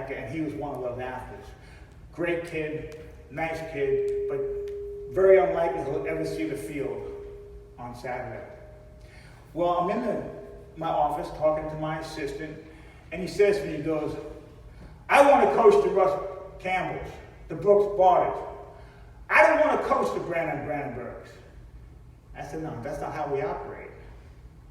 linebacker, and he was one of those athletes. Great kid, nice kid, but very unlikely he'll ever see the field on Saturday. Well, I'm in my office talking to my assistant, and he says to me, he goes, I want to coach the Russ Campbells, the Brooks Barders. I don't want to coach the Brandon Brandenburgs. I said, no, that's not how we operate.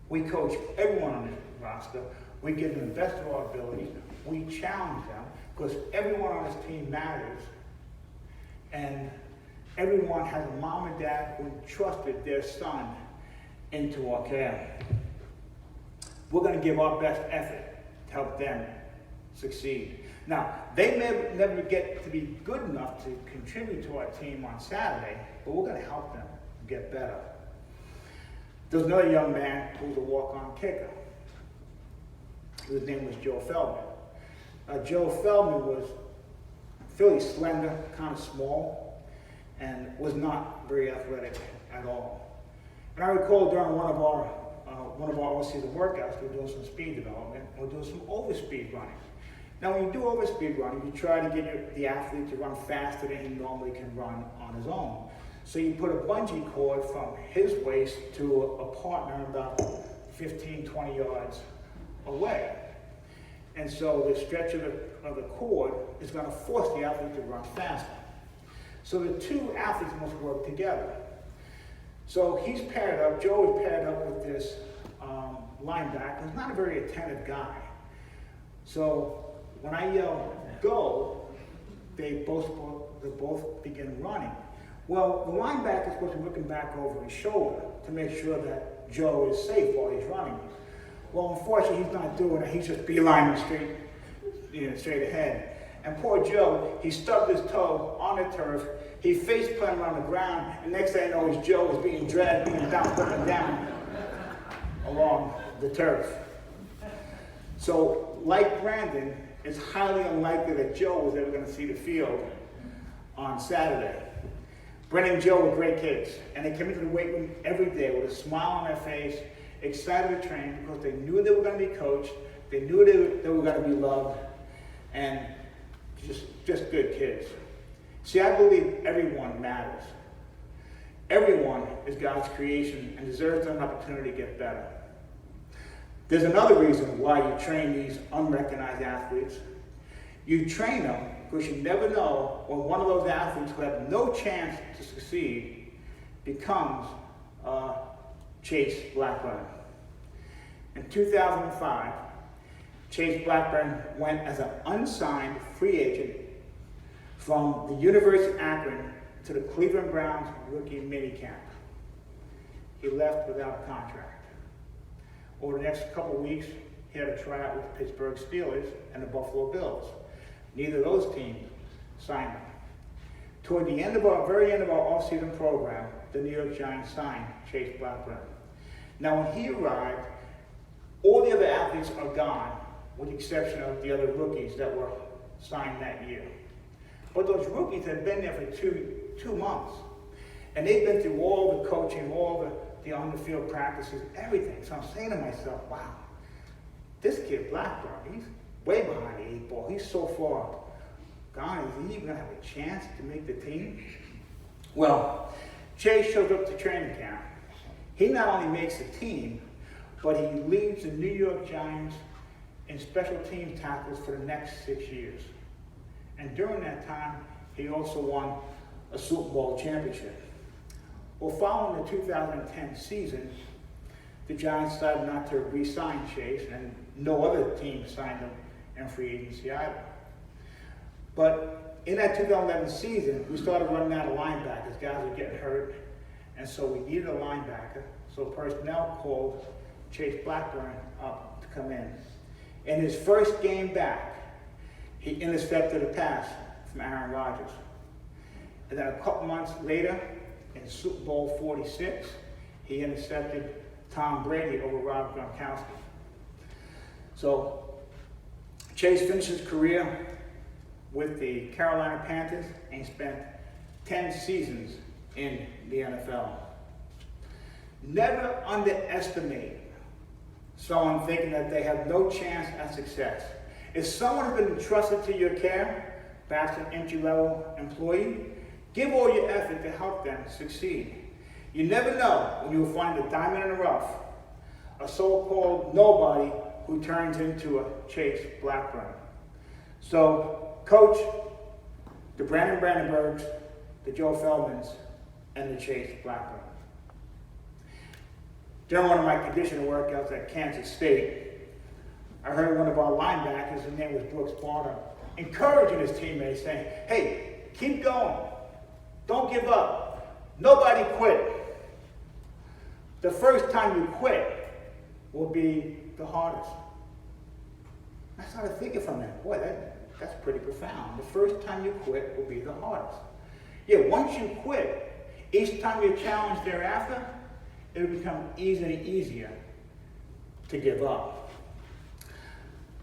We coach everyone on this roster. We give them the best of our abilities. We challenge them because everyone on this team matters. And everyone has a mom and dad who trusted their son into our care. We're going to give our best effort to help them succeed. Now, they may never get to be good enough to contribute to our team on Saturday, but we're going to help them get better. There was another young man who was a walk-on kicker. His name was Joe Feldman. Joe Feldman was fairly slender, kind of small, and was not very athletic at all. And I recall during one of our off-season workouts, we were doing some speed development, we were doing some overspeed running. Now, when you do overspeed running, you try to get the athlete to run faster than he normally can run on his own. So you put a bungee cord from his waist to a partner about 15, 20 yards away. And so the stretch of the cord is going to force the athlete to run faster. So the two athletes must work together. So he's paired up, Joe is paired up with this linebacker. He's not a very attentive guy. So when I yell, go, they both begin running. Well, the linebacker is supposed to be looking back over his shoulder to make sure that Joe is safe while he's running. Well, unfortunately, he's not doing it. He's just beelining straight ahead. And poor Joe, he stubbed his toe on the turf. He face planted on the ground, and next thing I know, his Joe was being dragged, being bounced up and down along the turf. So, like Brandon, it's highly unlikely that Joe was ever going to see the field on Saturday. Brandon and Joe were great kids, and they came into the weight room every day with a smile on their face, excited to train because they knew they were going to be coached, they knew they were going to be loved, and just good kids. See, I believe everyone matters. Everyone is God's creation and deserves an opportunity to get better. There's another reason why you train these unrecognized athletes. You train them because you never know when one of those athletes who have no chance to succeed becomes Chase Blackburn. In 2005, Chase Blackburn went as an unsigned free agent from the University of Akron to the Cleveland Browns rookie minicamp. He left without a contract. Over the next couple of weeks, he had a tryout with the Pittsburgh Steelers and the Buffalo Bills. Neither of those teams signed him. Toward the very end of our off-season program, the New York Giants signed Chase Blackburn. Now, when he arrived, all the other athletes are gone, with the exception of the other rookies that were signed that year. But those rookies had been there for two months. And they've been through all the coaching, all the on-the-field practices, everything. So I'm saying to myself, wow, this kid Blackburn, he's way behind the eight ball. He's so far gone. Is he even going to have a chance to make the team? Well, Chase shows up to training camp. He not only makes the team, but he leads the New York Giants in special team tackles for the next 6 years. And during that time, he also won a Super Bowl championship. Well, following the 2010 season, the Giants decided not to re-sign Chase, and no other team signed him in free agency either. But in that 2011 season, we started running out of linebackers. Guys were getting hurt, and so we needed a linebacker. So personnel called Chase Blackburn up to come in. In his first game back, he intercepted a pass from Aaron Rodgers. And then a couple months later, in Super Bowl 46, he intercepted Tom Brady over Rob Gronkowski. So Chase finished his career with the Carolina Panthers and spent 10 seasons in the NFL. Never underestimate someone thinking that they have no chance at success. If someone has been entrusted to your care, perhaps an entry-level employee, give all your effort to help them succeed. You never know when you will find a diamond in the rough, a so-called nobody who turns into a Chase Blackburn. So, coach the Brandon Brandenburgs, the Joe Feldmans, and the Chase Blackburn. During one of my conditioning workouts at Kansas State, I heard one of our linebackers, his name was Brooks Barner, encouraging his teammates, saying, hey, keep going. Don't give up. Nobody quit. The first time you quit will be the hardest. I started thinking from that, boy, that's pretty profound. The first time you quit will be the hardest. Yeah, once you quit, each time you're challenged thereafter, it'll become easier and easier to give up.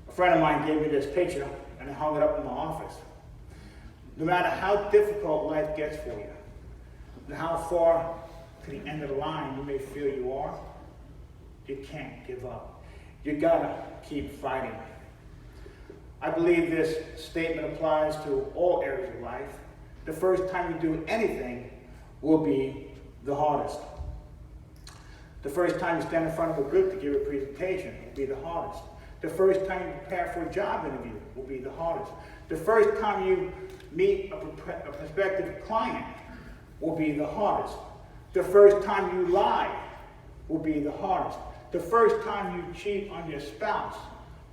A friend of mine gave me this picture, and I hung it up in my office. No matter how difficult life gets for you, and how far to the end of the line you may feel you are, you can't give up. You gotta keep fighting. I believe this statement applies to all areas of life. The first time you do anything will be the hardest. The first time you stand in front of a group to give a presentation will be the hardest. The first time you prepare for a job interview will be the hardest. The first time you meet a prospective client will be the hardest. The first time you lie will be the hardest. The first time you cheat on your spouse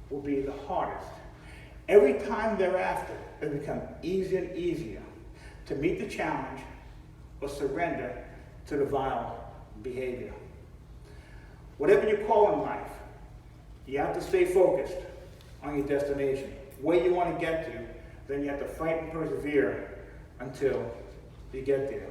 will be the hardest. Every time thereafter, it becomes easier and easier to meet the challenge or surrender to the vile behavior. Whatever you call in life, you have to stay focused on your destination, where you want to get to, then you have to fight and persevere until you get there.